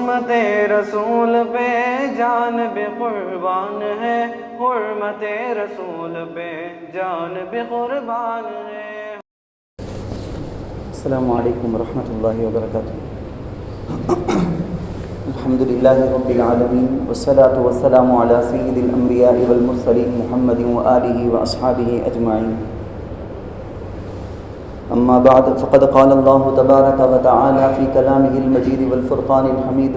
حرمت رسول پہ جان بھی قربان ہے، حرمت رسول پہ جان بھی قربان ہے۔ السلام علیکم ورحمۃ اللہ وبرکاتہ۔ الحمد للہ رب العالمین والصلاة والسلام علی سید الانبیاء والمرسلین محمد وآلہ واصحابہ اجمعین۔ اما بعد فقد قال اللہ تبارک وتعالی فی کلامہ المجید والفرقان الحمید۔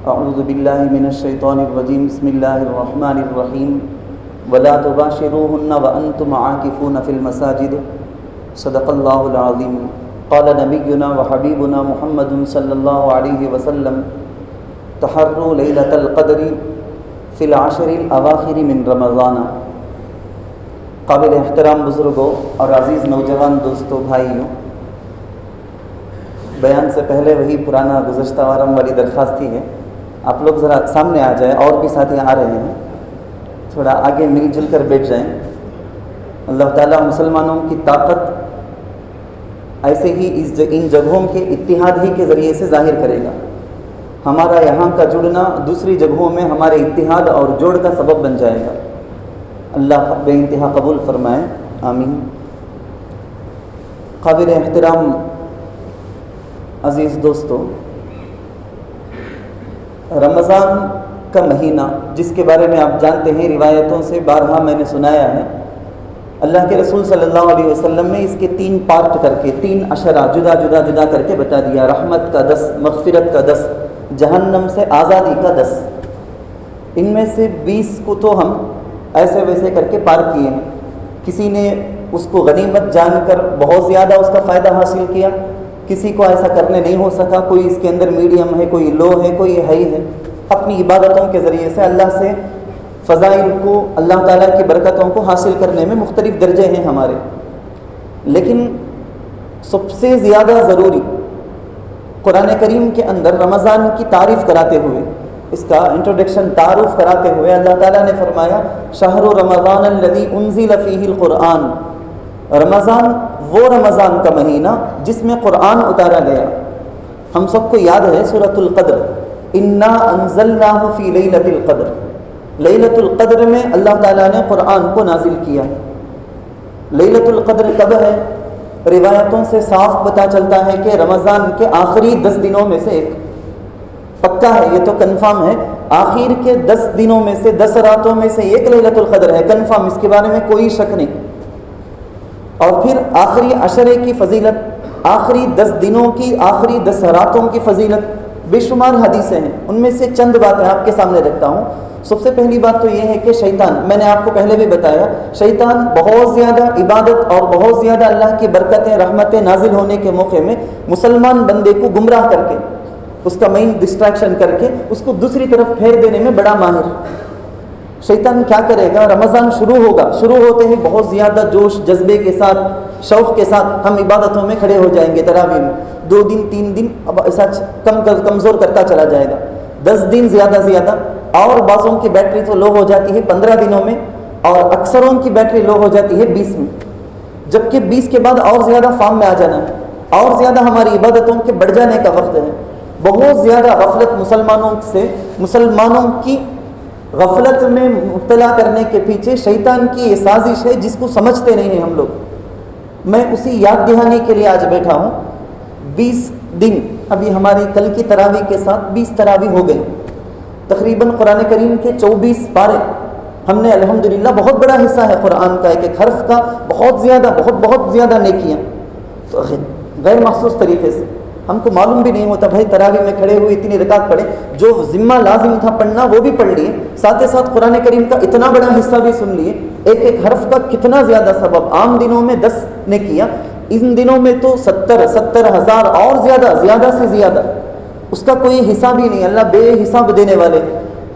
اعوذ باللہ من الشیطان الرجیم، بسم اللہ الرحمن الرحیم۔ ولا تباشروہن وانتم عاکفون فی المساجد، صدق اللہ العظیم۔ قال نبینا وحبیبنا محمد صلی اللہ علیہ وسلم، تحروا لیلۃ القدر فی العشر الاواخر من رمضان۔ قابل احترام بزرگوں اور عزیز نوجوان دوستوں، بھائیوں، بیان سے پہلے وہی پرانا گزشتہ وارم والی درخواست ہی ہے، آپ لوگ ذرا سامنے آ جائیں، اور بھی ساتھی آ رہے ہیں، تھوڑا آگے مل جل کر بیٹھ جائیں۔ اللہ تعالیٰ مسلمانوں کی طاقت ایسے ہی ان جگہوں کے اتحاد ہی کے ذریعے سے ظاہر کرے گا۔ ہمارا یہاں کا جڑنا دوسری جگہوں میں ہمارے اتحاد اور جوڑ کا سبب بن جائے گا۔ اللہ بے انتہا قبول فرمائے، آمین۔ قابل احترام عزیز دوستو، رمضان کا مہینہ جس کے بارے میں آپ جانتے ہیں، روایتوں سے بارہا میں نے سنایا ہے، اللہ کے رسول صلی اللہ علیہ وسلم نے اس کے 3 پارٹ کر کے 3 اشرا جدا کر کے بتا دیا۔ رحمت کا 10، مغفرت کا 10، جہنم سے آزادی کا 10۔ ان میں سے 20 کو تو ہم ایسے ویسے کر کے پار کیے ہیں۔ کسی نے اس کو غنیمت جان کر بہت زیادہ اس کا فائدہ حاصل کیا، کسی کو ایسا کرنے نہیں ہو سکا، کوئی اس کے اندر میڈیم ہے، کوئی لو ہے، کوئی ہائی ہے۔ اپنی عبادتوں کے ذریعے سے اللہ سے فضائل کو، اللہ تعالیٰ کی برکتوں کو حاصل کرنے میں مختلف درجے ہیں ہمارے، لیکن سب سے زیادہ ضروری قرآن کریم کے اندر رمضان کی تعریف کراتے ہوئے، اس کا انٹروڈکشن تعارف کراتے ہوئے اللہ تعالیٰ نے فرمایا، شہر رمضان الذی انزل فیہ القرآن۔ رمضان وہ رمضان کا مہینہ جس میں قرآن اتارا گیا۔ ہم سب کو یاد ہے سورۃ القدر، انا انزلناہ فی لیلۃ القدر۔ لیلۃ القدر میں اللہ تعالیٰ نے قرآن کو نازل کیا۔ لیلۃ القدر کب ہے؟ روایتوں سے صاف پتہ چلتا ہے کہ رمضان کے آخری 10 دنوں میں سے ایک، پکا ہے، یہ تو کنفرم ہے، آخر کے 10 دنوں میں سے 10 راتوں میں سے ایک لیلۃ القدر ہے، کنفرم، اس کے بارے میں کوئی شک نہیں۔ اور پھر آخری عشرے کی فضیلت، آخری 10 دنوں کی، آخری 10 راتوں کی فضیلت بے شمار حدیثیں ہیں، ان میں سے چند باتیں آپ کے سامنے رکھتا ہوں۔ سب سے پہلی بات تو یہ ہے کہ شیطان، میں نے آپ کو پہلے بھی بتایا، شیطان بہت زیادہ عبادت اور بہت زیادہ اللہ کی برکتیں، رحمتیں نازل ہونے کے موقع میں مسلمان بندے کو گمراہ کر کے، اس کا مین ڈسٹریکشن کر کے اس کو دوسری طرف پھیر دینے میں بڑا ماہر۔ شیطان کیا کرے گا؟ رمضان شروع ہوگا، شروع ہوتے ہی بہت زیادہ جوش جذبے کے ساتھ، شوق کے ساتھ ہم عبادتوں میں کھڑے ہو جائیں گے، تراویح میں 2 دن 3 دن، اب ایسا کمزور کرتا چلا جائے گا، 10 دن زیادہ، اور بعضوں کی بیٹری تو لو ہو جاتی ہے 15 دنوں میں، اور اکثروں کی بیٹری لو ہو جاتی ہے 20 میں، جبکہ 20 کے بعد اور زیادہ فارم میں آ جانا ہے، اور زیادہ ہماری عبادتوں کے بڑھ جانے کا وقت ہے۔ بہت زیادہ غفلت مسلمانوں کی غفلت میں مبتلا کرنے کے پیچھے شیطان کی یہ سازش ہے جس کو سمجھتے نہیں ہیں ہم لوگ۔ میں اسی یاد دہانی کے لیے آج بیٹھا ہوں۔ 20 دن، ابھی ہماری کل کی تراویح کے ساتھ 20 تراویح ہو گئی، تقریباً قرآن کریم کے 24 پارے ہم نے الحمدللہ، بہت بڑا حصہ ہے قرآن کا، ایک حرف کا بہت زیادہ نیکیاں، تو غیر مخصوص طریقے سے ہم کو معلوم بھی نہیں ہوتا، بھائی تراویح میں کھڑے ہوئے اتنی رکعت پڑھے، جو ذمہ لازم تھا پڑھنا وہ بھی پڑھ لیے، ساتھ ہی ساتھ قرآن کریم کا اتنا بڑا حصہ بھی سن لیے، ایک حرف کا کتنا زیادہ ثواب۔ عام دنوں میں 10 نے کیا، ان دنوں میں تو 70,000 اور زیادہ سے زیادہ، اس کا کوئی حساب ہی نہیں، اللہ بے حساب دینے والے۔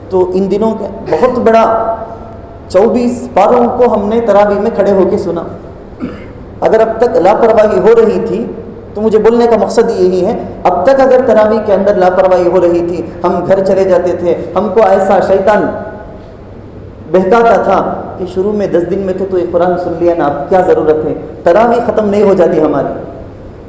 تو ان دنوں کا بہت بڑا 24 پاروں کو ہم نے تراویح میں کھڑے ہو کے سنا۔ اگر اب تک لاپرواہی ہو رہی تھی تو مجھے بولنے کا مقصد یہی ہے، اب تک اگر تراویح کے اندر لاپرواہی ہو رہی تھی، ہم گھر چلے جاتے تھے، ہم کو ایسا شیطان بہکاتا تھا کہ شروع میں 10 دن میں تو یہ قرآن سن لیا نا، اب کیا ضرورت ہے، تراویح ختم نہیں ہو جاتی ہماری۔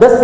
10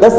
10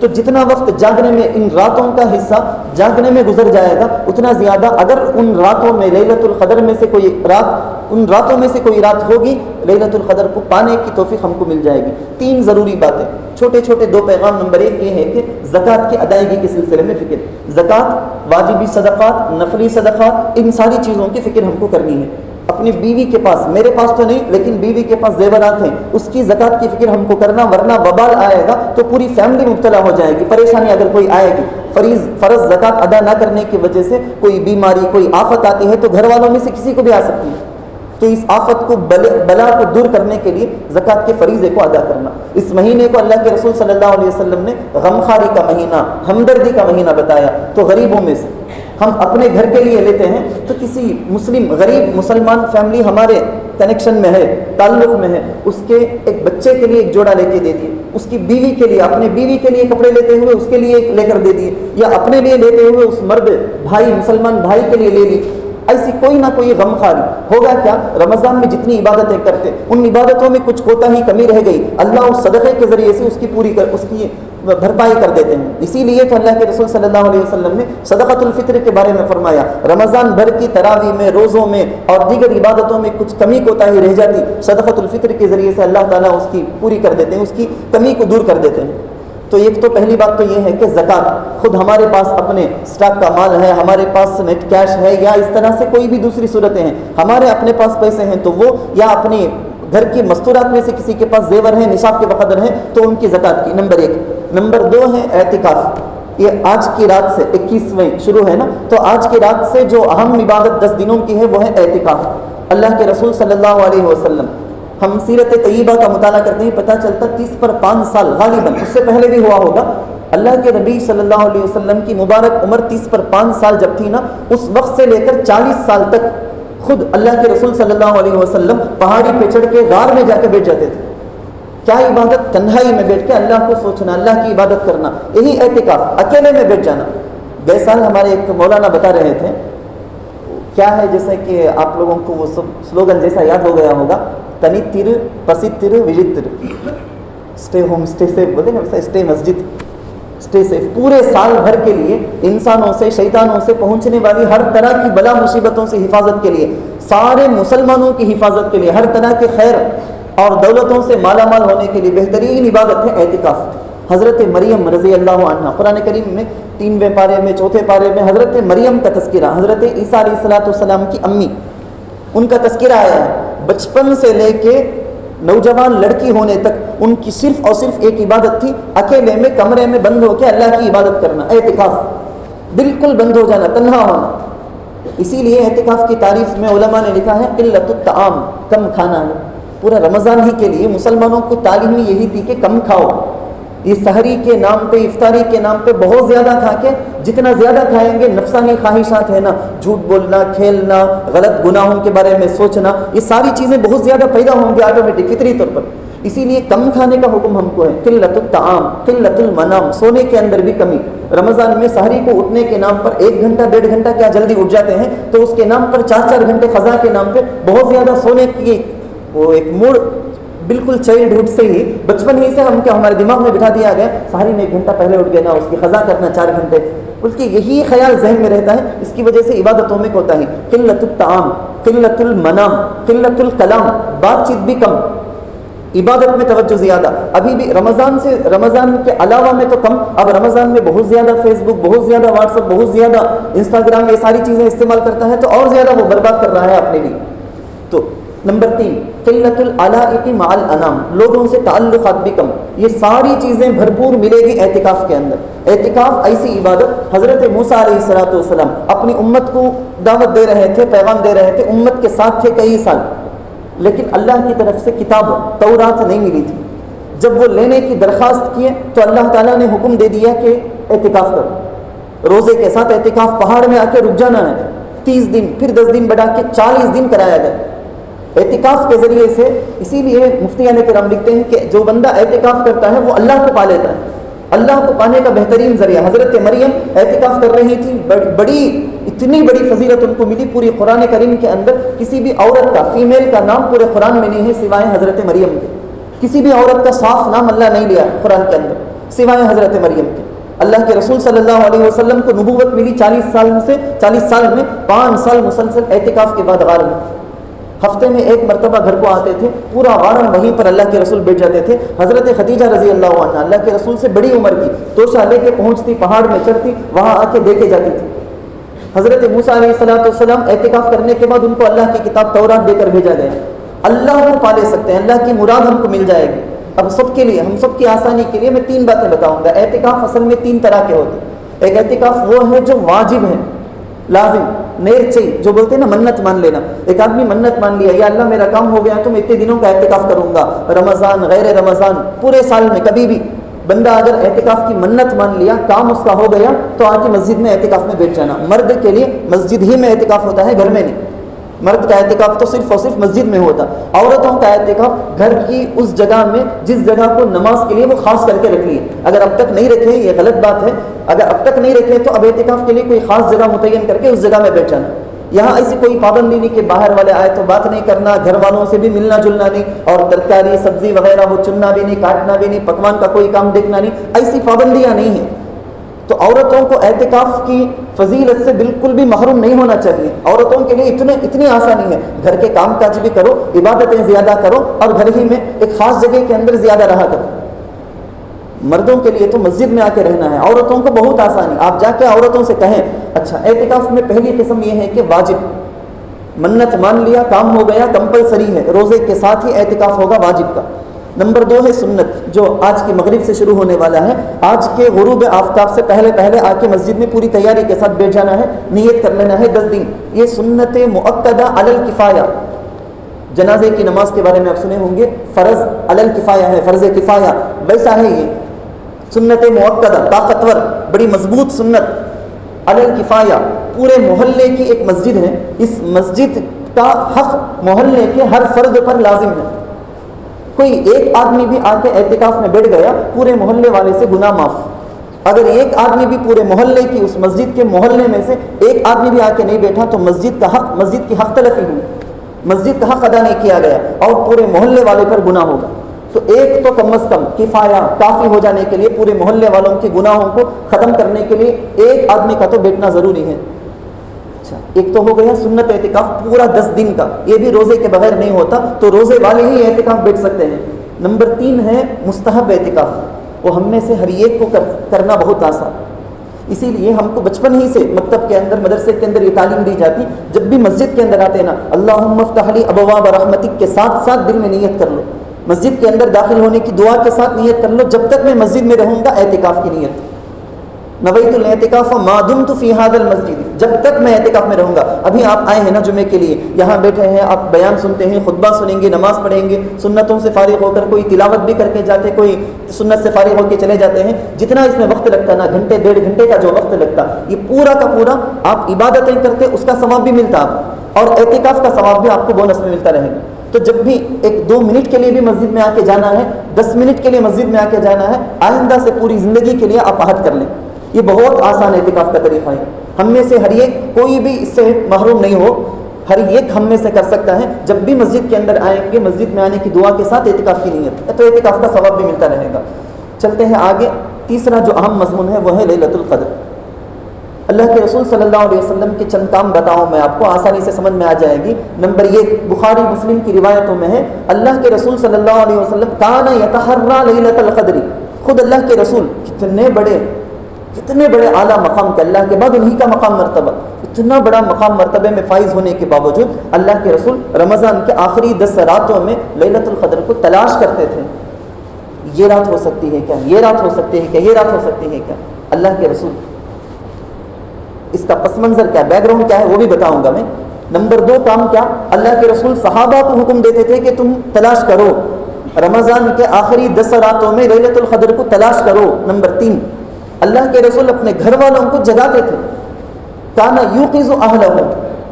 تو جتنا وقت جاگنے میں ان راتوں کا حصہ جاگنے میں گزر جائے گا اتنا زیادہ اگر ان راتوں میں لیلۃ القدر میں سے کوئی رات ان راتوں میں سے کوئی رات ہوگی لیلۃ القدر کو پانے کی توفیق ہم کو مل جائے گی۔ 3 ضروری باتیں، چھوٹے چھوٹے 2 پیغام۔ نمبر 1 یہ ہے کہ زکوٰۃ کی ادائیگی کے سلسلے میں فکر، زکوٰۃ، واجبی صدقات، نفلی صدقات، ان ساری چیزوں کی فکر ہم کو کرنی ہے۔ اپنی بیوی کے پاس، میرے پاس تو نہیں لیکن بیوی کے پاس زیورات ہیں، اس کی زکوٰۃ کی فکر ہم کو کرنا، ورنہ وبال آئے گا تو پوری فیملی مبتلا ہو جائے گی، پریشانی اگر کوئی آئے گی۔ فرض زکوٰۃ ادا نہ کرنے کی وجہ سے کوئی بیماری، کوئی آفت آتی ہے تو گھر والوں میں سے کسی کو بھی آ سکتی ہے، تو اس آفت کو بلا کو دور کرنے کے لیے زکوٰۃ کے فریضے کو ادا کرنا۔ اس مہینے کو اللہ کے رسول صلی اللہ علیہ وسلم نے غمخواری کا مہینہ، ہمدردی کا مہینہ بتایا، تو غریبوں میں سے ہم اپنے گھر کے لیے لیتے ہیں تو کسی مسلم غریب مسلمان فیملی ہمارے کنیکشن میں ہے، تعلق میں ہے، اس کے ایک بچے کے لیے ایک جوڑا لے کے دے دیے، اس کی بیوی کے لیے، اپنے بیوی کے لیے کپڑے لیتے ہوئے اس کے لیے ایک لے کر دے دیے، یا اپنے لیے لیتے ہوئے اس مرد بھائی مسلمان بھائی کے لیے لے لی۔ ایسی کوئی نہ کوئی غمخواری ہوگا کیا؟ رمضان میں جتنی عبادتیں کرتے ان عبادتوں میں کچھ کوتاہی کمی رہ گئی، اللہ اس صدقے کے ذریعے سے اس کی بھرپائی کر دیتے ہیں۔ اسی لیے تو اللہ کے رسول صلی اللہ علیہ وسلم نے صدقۃ الفطر کے بارے میں فرمایا، رمضان بھر کی تراویح میں، روزوں میں اور دیگر عبادتوں میں کچھ کمی کوتاہی رہ جاتی، صدقۃ الفطر کے ذریعے سے اللہ تعالیٰ اس کی پوری کر دیتے ہیں، اس کی کمی کو دور کر دیتے ہیں۔ تو ایک تو پہلی بات تو یہ ہے کہ زکوٰۃ خود ہمارے پاس اپنے اسٹاک کا مال ہے، ہمارے پاس نیٹ کیش ہے، یا اس طرح سے کوئی بھی دوسری صورتیں ہیں، ہمارے اپنے پاس پیسے ہیں تو وہ، یا اپنے گھر کی مستورات میں سے کسی کے پاس زیور ہیں، نصاب کے بقدر ہیں تو ان کی زکوٰۃ کی، نمبر 1۔ نمبر 2 ہے اعتکاف۔ یہ آج کی رات سے 21ویں شروع ہے نا، تو آج کی رات سے جو اہم عبادت 10 دنوں کی ہے وہ ہے اعتکاف۔ اللہ کے رسول صلی اللہ علیہ وسلم، ہم سیرت طیبہ کا مطالعہ کرتے ہیں، پتہ چلتا 30 پر 5 سال غالباً، اس سے پہلے بھی ہوا ہوگا، اللہ کے نبی صلی اللہ علیہ وسلم کی مبارک عمر 30 پر 5 سال جب تھی نا، اس وقت سے لے کر 40 سال تک خود اللہ کے رسول صلی اللہ علیہ وسلم پہاڑی پہ چڑھ کے غار میں جا کے بیٹھ جاتے تھے۔ کیا عبادت؟ تنہائی میں بیٹھ کے اللہ کو سوچنا، اللہ کی عبادت کرنا، یہی اعتکاف، اکیلے میں بیٹھ جانا۔ گئے سال ہمارے ایک مولانا بتا رہے تھے، کیا ہے جیسے کہ آپ لوگوں کو وہ سب سلوگن جیسا یاد ہو گیا ہوگا، تنی تر پسیت تر وجت تر، اسٹے ہوم اسٹے سیف بولے نا، ویسا اسٹے مسجد اسٹے سیف۔ پورے سال بھر کے لیے انسانوں سے، شیطانوں سے پہنچنے والی ہر طرح کی بلا مصیبتوں سے حفاظت کے لیے، سارے مسلمانوں کی حفاظت کے لیے، ہر طرح کے خیر اور دولتوں سے مالا مال ہونے کے لیے بہترین عبادت ہے اعتکاف۔ حضرت مریم رضی اللہ عنہا، قرآن کریم میں 3ویں پارے میں 4تھے پارے میں حضرت مریم کا تذکرہ، حضرت عیسیٰ علیہ السلام کی امی، ان کا تذکرہ آیا ہے۔ بچپن سے لے کے نوجوان لڑکی ہونے تک ان کی صرف اور صرف ایک عبادت تھی، اکیلے میں کمرے میں بند ہو کے اللہ کی عبادت کرنا، اعتکاف، بالکل بند ہو جانا، تنہا ہونا۔ اسی لیے اعتکاف کی تعریف میں علماء نے لکھا ہے قلت الطعام، کم کھانا ہے۔ پورا رمضان ہی کے لیے مسلمانوں کو تعلیم ہی یہی تھی کہ کم کھاؤ، یہ سحری کے نام پہ، افطاری کے نام پہ بہت زیادہ کھا کے، جتنا زیادہ کھائیں گے نفسانی خواہشات ہے نا، جھوٹ بولنا، کھیلنا، غلط گناہوں کے بارے میں سوچنا، یہ ساری چیزیں بہت زیادہ پیدا ہوں گی آٹومیٹک فطری طور پر۔ اسی لیے کم کھانے کا حکم ہم کو ہے، قلت الطعام، قلت المنام، سونے کے اندر بھی کمی۔ رمضان میں سحری کو اٹھنے کے نام پر 1 گھنٹہ 1.5 گھنٹہ کیا جلدی اٹھ جاتے ہیں، تو اس کے نام پر 4 گھنٹے قضا کے نام پہ بہت زیادہ سونے کی وہ ایک موڑ بالکل چائلڈہڈ سے ہی، بچپن ہی سے ہم کیا ہمارے دماغ میں بٹھا دیا گیا، سحری میں 1 گھنٹہ پہلے اٹھ گیا نا، اس کی قضا کرنا 4 گھنٹے، بلکہ یہی خیال ذہن میں رہتا ہے، اس کی وجہ سے عبادتوں میں کوتاہی، قلت الطعام، قلت المنام، قلت الکلام، بات چیت بھی کم، عبادت میں توجہ زیادہ۔ ابھی بھی رمضان کے علاوہ میں تو کم، اب رمضان میں بہت زیادہ فیس بک، بہت زیادہ واٹس ایپ، بہت زیادہ انسٹاگرام، یہ ساری چیزیں استعمال کرتا ہے تو اور زیادہ وہ برباد کر رہا ہے اپنے لیے۔ تو نمبر 3 قلت العلائق مع الانام، لوگوں سے تعلقات بھی کم، یہ ساری چیزیں بھرپور ملے گی اعتکاف کے اندر۔ اعتکاف ایسی عبادت، حضرت موسیٰ علیہ السلام اپنی امت کو دعوت دے رہے تھے، پیغام دے رہے تھے، امت کے ساتھ تھے کئی سال، لیکن اللہ کی طرف سے کتاب تورات نہیں ملی تھی۔ جب وہ لینے کی درخواست کیے تو اللہ تعالیٰ نے حکم دے دیا کہ اعتکاف کرو، روزے کے ساتھ اعتکاف، پہاڑ میں آ کے رک جانا ہے 30 دن، پھر 10 دن بڑھا کے 40 دن کرایا گیا اعتکاف کے ذریعے سے۔ اسی لیے مفتیان کرام لکھتے ہیں کہ جو بندہ اعتکاف کرتا ہے وہ اللہ کو پا لیتا ہے، اللہ کو پانے کا بہترین ذریعہ۔ حضرت مریم اعتکاف کر رہی تھی، اتنی بڑی فضیلت ان کو ملی، پوری قرآن کریم کے اندر کسی بھی عورت کا، فیمیل کا نام پورے قرآن میں نہیں ہے سوائے حضرت مریم کے، کسی بھی عورت کا صاف نام اللہ نہیں لیا قرآن کے اندر۔ سوائے حضرت مریم کے۔ اللہ کے رسول صلی اللہ علیہ وسلم کو نبوت ملی 40 سال میں 5 سال مسلسل اعتکاف کے بعد غار میں، ہفتے میں 1 مرتبہ گھر کو آتے تھے، پورا غار وہیں پر اللہ کے رسول بیٹھ جاتے تھے۔ حضرت خدیجہ رضی اللہ عنہا اللہ کے رسول سے بڑی عمر کی، توشہ لے کے پہنچتی، پہاڑ میں چڑھتی، وہاں آ کے دے کے جاتی تھی۔ حضرت موسیٰ علیہ السلام اعتکاف کرنے کے بعد ان کو اللہ کی کتاب تورات دے کر بھیجا گیا۔ اللہ کو پا لے سکتے ہیں، اللہ کی مراد ہم کو مل جائے گی۔ اب سب کے لیے، ہم سب کی آسانی کے لیے میں 3 باتیں بتاؤں گا۔ اعتکاف اصل میں 3 طرح کے ہوتے ہیں۔ ایک اعتکاف وہ ہے جو واجب ہے، لازم، نیر چاہیے، جو بولتے ہیں نا منت مان لینا۔ ایک آدمی منت مان لیا، یا اللہ میرا کام ہو گیا تو میں اتنے دنوں کا اعتکاف کروں گا، رمضان غیر رمضان پورے سال میں کبھی بھی۔ بندہ اگر اعتکاف کی منت مان لیا، کام اس کا ہو گیا، تو آ کے مسجد میں اعتکاف میں بیٹھ جانا۔ مرد کے لیے مسجد ہی میں اعتکاف ہوتا ہے، گھر میں نہیں۔ مرد کا اعتکاف تو صرف اور صرف مسجد میں ہوتا۔ عورتوں کا اعتکاف گھر کی اس جگہ میں جس جگہ کو نماز کے لیے وہ خاص کر کے رکھ لیے۔ اگر اب تک نہیں رکھے، یہ غلط بات ہے، اگر اب تک نہیں رکھے تو اب اعتکاف کے لیے کوئی خاص جگہ متعین کر کے اس جگہ میں بیٹھ جانا۔ یہاں ایسی کوئی پابندی نہیں کہ باہر والے آئے تو بات نہیں کرنا، گھر والوں سے بھی ملنا جلنا نہیں، اور ترکاری سبزی وغیرہ وہ چننا بھی نہیں، کاٹنا بھی نہیں، پکوان کا کوئی کام دیکھنا نہیں، ایسی پابندیاں نہیں ہیں۔ تو عورتوں کو اعتکاف کی فضیلت سے بالکل بھی محروم نہیں ہونا چاہیے۔ عورتوں کے لیے اتنی آسانی ہے، گھر کے کام کاج بھی کرو، عبادتیں زیادہ کرو، اور گھر ہی میں ایک خاص جگہ کے اندر زیادہ رہا کرو۔ مردوں کے لیے تو مسجد میں آ کے رہنا ہے، عورتوں کو بہت آسانی۔ آپ جا کے عورتوں سے کہیں، اچھا اعتکاف میں پہلی قسم یہ ہے کہ واجب، منت مان لیا، کام ہو گیا، کمپلسری ہے، روزے کے ساتھ ہی اعتکاف ہوگا واجب کا۔ نمبر 2 ہے سنت، جو آج کی مغرب سے شروع ہونے والا ہے۔ آج کے غروب آفتاب سے پہلے آ کے مسجد میں پوری تیاری کے ساتھ بیٹھ جانا ہے، نیت کر لینا ہے 10 دن۔ یہ سنت مؤکدہ علی الکفایہ۔ جنازے کی نماز کے بارے میں آپ سنے ہوں گے، فرض علی الکفایہ ہے، فرض کفایہ، ویسا ہے یہ سنت مؤکدہ، طاقتور، بڑی مضبوط سنت علی الکفایہ۔ پورے محلے کی ایک مسجد ہے، اس مسجد کا حق محلے کے ہر فرد پر لازم ہے۔ کوئی ایک آدمی بھی آ کے اعتکاف میں بیٹھ گیا، پورے محلے والے سے گناہ معاف۔ اگر ایک آدمی بھی پورے محلے کی، اس مسجد کے محلے میں سے ایک آدمی بھی آ کے نہیں بیٹھا تو مسجد کی حق تلفی ہوئی، مسجد کا حق ادا نہیں کیا گیا، اور پورے محلے والے پر گناہ ہوگا۔ تو ایک تو کم از کم کفایہ، کافی ہو جانے کے لیے، پورے محلے والوں کے گناہوں کو ختم کرنے کے لیے ایک آدمی کا تو بیٹھنا ضروری ہے۔ اچھا، ایک تو ہو گیا سنت اعتکاف پورا 10 دن کا، یہ بھی روزے کے بغیر نہیں ہوتا، تو روزے والے ہی اعتکاف بیٹھ سکتے ہیں۔ نمبر 3 ہے مستحب اعتکاف، وہ ہم میں سے ہر ایک کو کرنا بہت آسان۔ اسی لیے ہم کو بچپن ہی سے مکتب کے اندر، مدرسے کے اندر یہ تعلیم دی جاتی، جب بھی مسجد کے اندر آتے نا، اللہم افتح لی ابواب رحمتک کے ساتھ ساتھ دل میں نیت کر لو، مسجد کے اندر داخل ہونے کی دعا کے ساتھ نیت کر لو، جب تک میں مسجد میں رہوں گا اعتکاف کی نیت، نویت الاعتکاف ما دمت فی ھذا المسجد، جب تک میں اعتکاف میں رہوں گا۔ ابھی آپ آئے ہیں نا جمعے کے لیے، یہاں بیٹھے ہیں، آپ بیان سنتے ہیں، خطبہ سنیں گے، نماز پڑھیں گے، سنتوں سے فارغ ہو کر کوئی تلاوت بھی کر کے جاتے، کوئی سنت سے فارغ ہو کے چلے جاتے ہیں۔ جتنا اس میں وقت لگتا نا، گھنٹے 1.5 گھنٹے کا جو وقت لگتا، یہ پورا کا پورا آپ عبادتیں کرتے، اس کا ثواب بھی ملتا آپ، اور اعتکاف کا ثواب بھی آپ کو بونس میں ملتا رہے گا۔ تو جب بھی 1-2 منٹ کے لیے بھی مسجد میں آ کے جانا ہے، 10 منٹ کے لیے مسجد میں آ کے جانا ہے، آئندہ سے پوری زندگی کے لیے آپ عہد کر لیں۔ یہ بہت آسان اعتکاف کا طریقہ ہے، ہم میں سے ہر ایک، کوئی بھی اس سے محروم نہیں ہو، ہر ایک ہم میں سے کر سکتا ہے۔ جب بھی مسجد کے اندر آئیں گے، مسجد میں آنے کی دعا کے ساتھ اعتکاف کی نیت، تو اعتکاف کا ثواب بھی ملتا رہے گا۔ چلتے ہیں آگے، تیسرا جو اہم مضمون ہے وہ ہے لیلۃ القدر۔ اللہ کے رسول صلی اللہ علیہ وسلم کے چند کام بتاؤں میں آپ کو، آسانی سے سمجھ میں آ جائے گی۔ نمبر 1، بخاری مسلم کی روایتوں میں ہے، اللہ کے رسول صلی اللہ علیہ وسلم کان یتحرى لیلۃ القدر، خود اللہ کے رسول کتنے بڑے اعلیٰ مقام کے، اللہ کے بعد انہی کا مقام مرتبہ، اتنا بڑا مقام مرتبے میں فائز ہونے کے باوجود اللہ کے رسول رمضان کے آخری 10 راتوں میں لیلۃ القدر کو تلاش کرتے تھے۔ یہ رات ہو سکتی ہے کیا، یہ رات ہو سکتی ہے کیا، یہ رات ہو سکتی ہے کیا، اللہ کے رسول۔ اس کا پس منظر کیا، بیک گراؤنڈ کیا ہے، وہ بھی بتاؤں گا میں۔ نمبر 2 کام کیا، اللہ کے رسول صحابہ کو حکم دیتے تھے کہ تم تلاش کرو، رمضان کے آخری 10 راتوں میں لیلۃ القدر کو تلاش کرو۔ نمبر 3، اللہ کے رسول اپنے گھر والوں کو جگاتے تھے، کانا یوقظ اہلہ،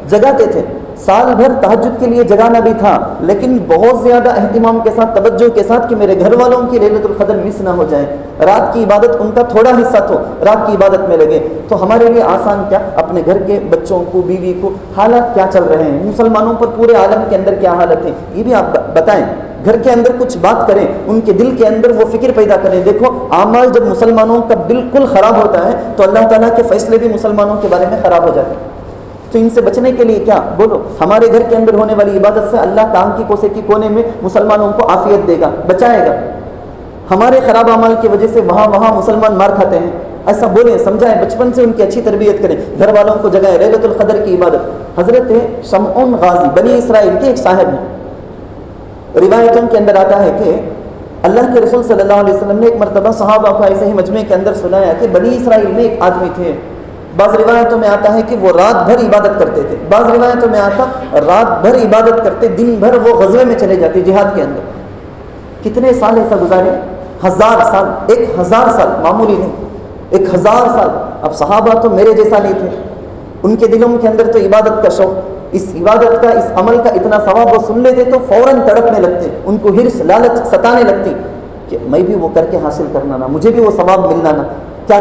جگاتے تھے سال بھر تہجد کے لیے جگانا بھی تھا، لیکن بہت زیادہ اہتمام کے ساتھ، توجہ کے ساتھ کہ میرے گھر والوں کی لیلۃ القدر مس نہ ہو جائے، رات کی عبادت ان کا تھوڑا حصہ تو رات کی عبادت میں لگے۔ تو ہمارے لیے آسان کیا، اپنے گھر کے بچوں کو، بیوی کو، حالات کیا چل رہے ہیں، مسلمانوں پر پورے عالم کے اندر کیا حالت ہے، یہ بھی آپ بتائیں۔ گھر کے اندر کچھ بات کریں، ان کے دل کے اندر وہ فکر پیدا کریں۔ دیکھو اعمال جب مسلمانوں کا بالکل خراب ہوتا ہے تو اللہ تعالیٰ کے فیصلے بھی مسلمانوں کے بارے میں خراب ہو جاتے ہیں۔ تو ان سے بچنے کے لیے کیا بولو، ہمارے گھر کے اندر ہونے والی عبادت سے اللہ کام کی کوسے کی کونے میں مسلمانوں کو عافیت دے گا، بچائے گا۔ ہمارے خراب اعمال کی وجہ سے وہاں مسلمان مار کھاتے ہیں، ایسا بولیں، سمجھائیں، بچپن سے ان کی اچھی تربیت کریں، گھر والوں کو جگائیں لیلۃ القدر کی عبادت۔ حضرت شمعون غازی بنی اسرائیل کے ایک صاحب ہیں، روایتوں کے اندر آتا ہے کہ اللہ کے رسول صلی اللہ علیہ وسلم نے ایک مرتبہ صحابہ کو ایسے ہی مجمع کے اندر سنایا کہ بنی اسرائیل میں ایک آدمی تھے، بعض روایتوں میں آتا ہے کہ وہ رات بھر عبادت کرتے تھے، بعض روایتوں میں آتا رات بھر عبادت کرتے، دن بھر وہ غزوے میں چلے جاتے، جہاد کے اندر۔ کتنے سال ایسا گزارے؟ 1000 سال، 1000 سال، معمولی نہیں، 1000 سال۔ اب صحابہ تو میرے جیسا نہیں تھے، ان کے دلوں کے اندر تو عبادت کا شوق، اس عبادت کا، اس عمل کا اتنا ثواب وہ سن لیتے تو فوراً تڑپنے لگتے، ان کو حرص، لالچ ستانے لگتی کہ میں بھی وہ کر کے حاصل کرنا نا، مجھے بھی وہ ثواب ملنا نا، کیا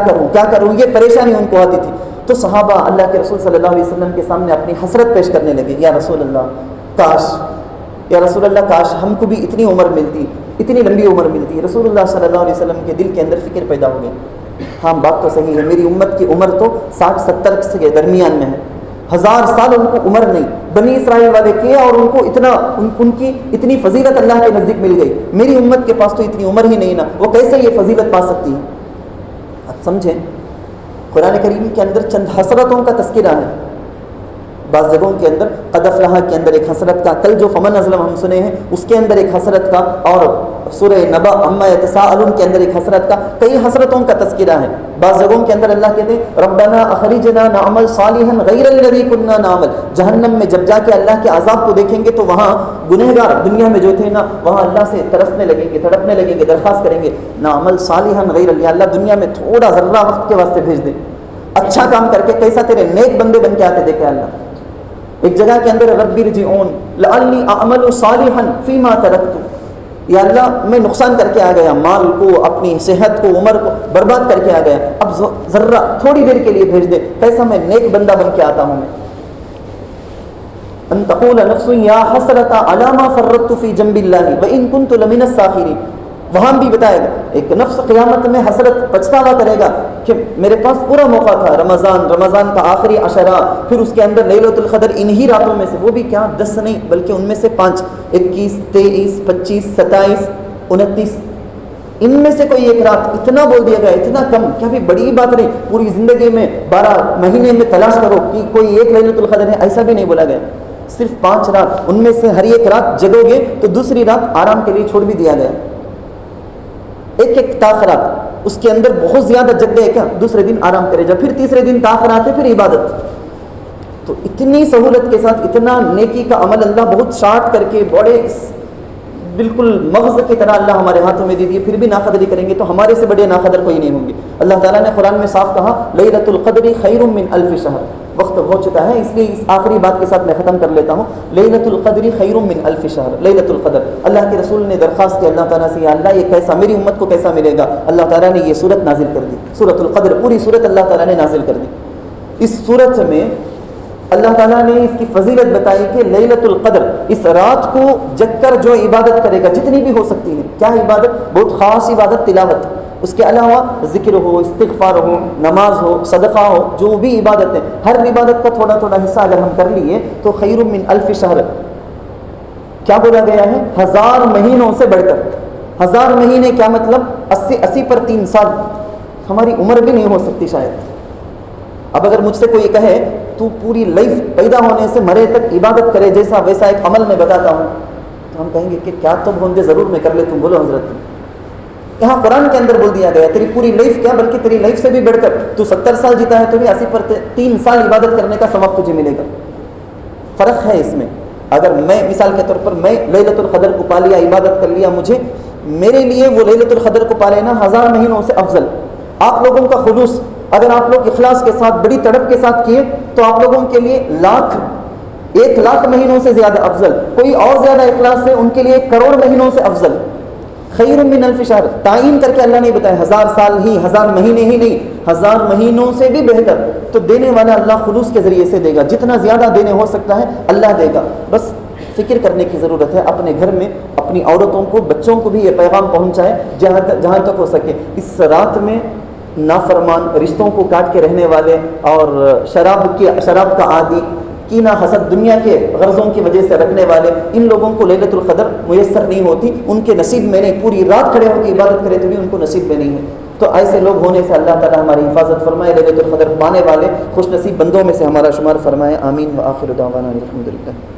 کروں، یہ پریشانی ان کو آتی تھی۔ تو صحابہ اللہ کے رسول صلی اللہ علیہ وسلم کے سامنے اپنی حسرت پیش کرنے لگے، یا رسول اللہ کاش ہم کو بھی اتنی عمر ملتی، اتنی لمبی عمر ملتی۔ رسول اللہ صلی اللہ علیہ وسلم کے دل کے اندر فکر پیدا ہو گئی، ہاں بات تو صحیح ہے، میری امت کی عمر تو 60-70 کے درمیان میں ہے، 1000 سال ان کو عمر نہیں، بنی اسرائیل والے کیا اور ان کو ان کی اتنی فضیلت اللہ کے نزدیک مل گئی، میری امت کے پاس تو اتنی عمر ہی نہیں نا، وہ کیسے یہ فضیلت پا سکتی ہے؟ اب سمجھیں، قرآن کریم کے اندر چند حسرتوں کا تذکرہ ہے، بعض جگہوں کے اندر قد افلح کے اندر ایک حسرت کا، کل جو فمن ازلم ہم سنے ہیں اس کے اندر ایک حسرت کا، اور سورہ نبأ عما یتساءلون کے اندر ایک حسرت کا، کئی حسرتوں کا تذکرہ ہے۔ بعض جگہوں کے اندر اللہ کہتے ہیں ربنا اخرجنا نعمل صالحا غیر الذی كنا نعمل، جہنم میں جب جا کے اللہ کے عذاب کو دیکھیں گے تو وہاں گنہگار دنیا میں جو تھے نا، وہاں اللہ سے ترسنے لگیں گے، تڑپنے لگیں گے، درخواست کریں گے نعمل صالحا غیر الذی، اللہ دنیا میں تھوڑا ذرہ وقت کے واسطے بھیج دے، اچھا کام کر کے، کیسا تیرے نیک بندے بن کے آتے دیکھے اللہ۔ ایک جگہ کے اندر رب ارجعون لعلی اعمل صالحا فیما ترکت، یا اللہ میں نقصان کر کے آ گیا، مال کو، اپنی صحت کو، عمر کو برباد کر کے آ گیا، اب ذرہ تھوڑی دیر کے لیے بھیج دے، کیسا میں نیک بندہ بن کے آتا ہوں میں۔ ان تقول نفس یا حسرۃ علی ما فرطت فی جنب اللہ وان کنت لمن الساخرین، وہاں بھی بتائے گا ایک نفس قیامت میں حسرت پچھتاوا کرے گا کہ میرے پاس پورا موقع تھا، رمضان کا آخری عشرہ، پھر اس کے اندر لیلۃ القدر انہی راتوں میں سے، وہ بھی کیا 10 نہیں بلکہ ان میں سے 5، 21، 23، 25، 27، 29، ان میں سے کوئی ایک رات، اتنا بول دیا گیا، اتنا کم، کیا بھی بڑی بات نہیں، پوری زندگی میں 12 مہینے میں تلاش کرو کہ کوئی ایک لیلۃ القدر ہے، ایسا بھی نہیں بولا گیا، صرف 5 رات، ان میں سے ہر ایک رات جگو گے تو دوسری رات آرام کے لیے چھوڑ بھی دیا گیا، ایک تاخرات، اس کے اندر بہت زیادہ جگ گئے کیا، دوسرے دن آرام کرے جا، پھر تیسرے دن تاخرات ہے، پھر عبادت۔ تو اتنی سہولت کے ساتھ اتنا نیکی کا عمل اللہ بہت شارٹ کر کے، بڑے بالکل مغز کی طرح اللہ ہمارے ہاتھوں میں دے دیے، پھر بھی ناقدری کریں گے تو ہمارے سے بڑے ناقدر کوئی نہیں ہوں گے۔ اللہ تعالیٰ نے قرآن میں صاف کہا لیلۃ القدر خیر من الف شہر، وقت ہو چکا ہے اس لیے اس آخری بات کے ساتھ میں ختم کر لیتا ہوں، لیلۃ القدر خیر من الف شہر، لیلۃ القدر، اللہ کے رسول نے درخواست کی اللہ تعالیٰ سے، یا اللہ یہ کیسا، میری امت کو کیسا ملے گا؟ اللہ تعالیٰ نے یہ صورت نازل کر دی، سورۃ القدر، پوری صورت اللہ تعالیٰ نے نازل کر دی۔ اس صورت میں اللہ تعالیٰ نے اس کی فضیلت بتائی کہ لیلۃ القدر، اس رات کو جگ کر جو عبادت کرے گا، جتنی بھی ہو سکتی ہے، کیا عبادت؟ بہت خاص عبادت تلاوت، اس کے علاوہ ذکر ہو، استغفار ہو، نماز ہو، صدقہ ہو، جو بھی عبادت ہے، ہر عبادت کا تھوڑا تھوڑا حصہ اگر ہم کر لیے تو خیر من الف شہر، کیا بولا گیا ہے؟ 1000 مہینوں سے بڑھ کر۔ 1000 مہینے کیا مطلب؟ 80 پر 3 سال، ہماری عمر بھی نہیں ہو سکتی شاید۔ اب اگر مجھ سے کوئی کہے تو پوری لائف پیدا ہونے سے مرے تک عبادت کرے جیسا ویسا ایک عمل میں بتاتا ہوں، تو ہم کہیں گے کہ کیا تم ہوندے، ضرور میں کر لے، تم بولو حضرت۔ یہاں قرآن کے اندر بول دیا گیا تیری پوری لائف کیا، بلکہ تیری لائف سے بھی بڑھ کر، تو 70 سال جیتا ہے تو بھی 80 پر 3 سال عبادت کرنے کا ثواب تجھے ملے گا۔ فرق ہے اس میں۔ اگر میں مثال کے طور پر میں لیلۃ القدر کو پا لیا، عبادت کر لیا، مجھے میرے لیے وہ لیلۃ القدر کو پا لینا 1000 مہینوں سے افضل۔ آپ لوگوں کا خلوص، اگر آپ لوگ اخلاص کے ساتھ، بڑی تڑپ کے ساتھ کیے تو آپ لوگوں کے لیے 1,00,000 1,00,000 مہینوں سے زیادہ افضل، کوئی اور زیادہ اخلاص سے ان کے لیے 1,00,00,000 مہینوں سے افضل، خیر من الف شہر، تعین کر کے اللہ نے بتایا 1000 سال ہی، 1000 مہینے ہی نہیں، 1000 مہینوں سے بھی بہتر۔ تو دینے والا اللہ خلوص کے ذریعے سے دے گا، جتنا زیادہ دینے ہو سکتا ہے اللہ دے گا۔ بس فکر کرنے کی ضرورت ہے، اپنے گھر میں اپنی عورتوں کو، بچوں کو بھی یہ پیغام پہنچائے جہاں تک ہو سکے۔ اس رات میں نافرمان، رشتوں کو کاٹ کے رہنے والے اور شراب کا عادی، کینہ حسد، دنیا کے غرضوں کی وجہ سے رکھنے والے، ان لوگوں کو لیلۃ القدر میسر نہیں ہوتی، ان کے نصیب میں نہیں، پوری رات کھڑے ہو کے عبادت کرے تو بھی ان کو نصیب میں نہیں ہے۔ تو ایسے لوگ ہونے سے اللہ تعالی ہماری حفاظت فرمائے، لیلۃ القدر پانے والے خوش نصیب بندوں میں سے ہمارا شمار فرمائے، آمین۔ وآخر دعوانا الحمدللہ۔